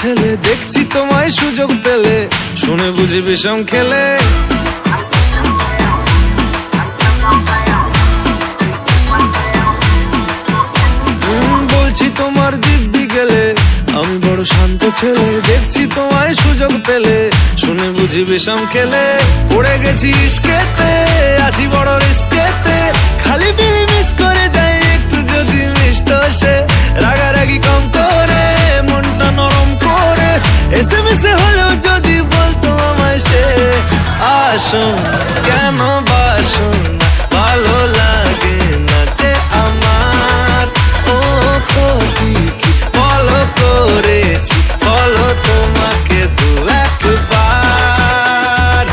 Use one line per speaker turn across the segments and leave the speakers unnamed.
ছেলে, দেখছি তোমায় সুযোগ পেলে, শুনে বুঝি বিষম খেলে। বলছি তোমার দিব্যি গেলে, আমি বড় শান্ত ছেলে, দেখছি তোমায় সুযোগ পেলে, শুনে বুঝি বিষম খেলে। পড়ে গেছি ইস্কেতে, আছি বড় রিস্কেতে, খালি বিলি মিস করে যাই একটু যদি মিষ্ট সে। রাগারাগি কম করে, মনটা নরম করে, এসএমএস হলেও যদি বলতো আমায় সে। আসুন কেন বাসুন, ভালো লাগে না যে আমার। ও ক্ষতি কি বলো করেছি, বলো তোমাকে দু একবার।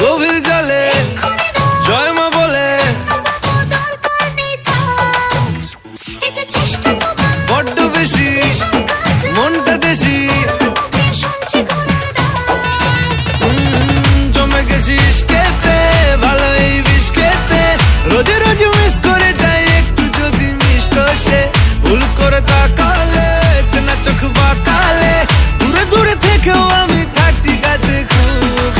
গভীর জলে জয় মা বলে, বড্ড বেশি মনটা দেশি। জমে গেছি ইস্কেতে, ভালো এই বিস্কেতে, রোজে রোজ মিস করে যাই একটু যদি মিষ্ট সে। ভুল করে তাকালে, চেনা চোখ বাঁকালে, দূরে দূরে থেকেও আমি থাকছি কাছে খুব।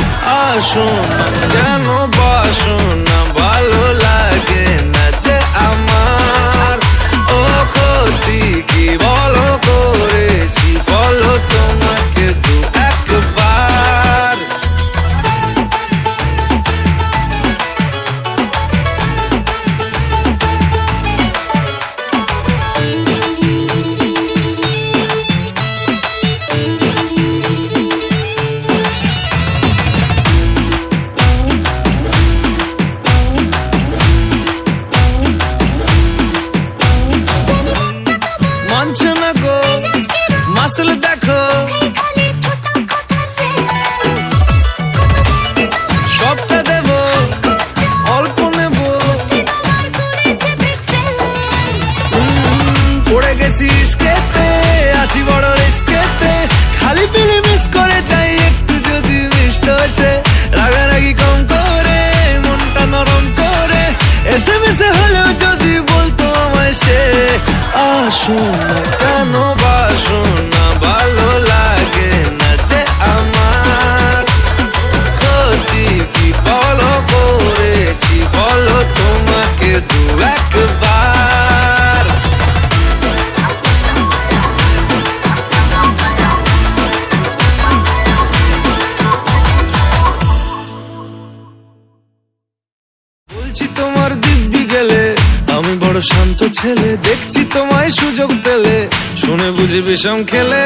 আসুন কেন বাসুন না, ভালো লাগে না যে আমার। ও ক্ষতি কি বলো করেছি, বলো তোমাকে দু একবার। মানছে না গো মাসল দেখো, সবটা দেব অল্প নেব। পড়ে গেছি ইস্কেতে, আছি বড় রিস্কেতে, খালি পিলি মিস করে যাই একটু যদি মিষ্ট সে। রাগারাগি কম করে, মনটা নরম করে, এসএমএস হলেও যদি বলতো আমায় সে। আসুন কেন বাসুন না, ভালো লাগে না যে আমার। ক্ষতি কি বলো করেছি, বলো তোমাকে দু একবার। বলছি তোমার দিব্যি গেলে, আমি বড় শান্ত ছেলে, দেখছি তোমায় সুযোগ পেলে, শুনে বুঝি বিষম খেলে।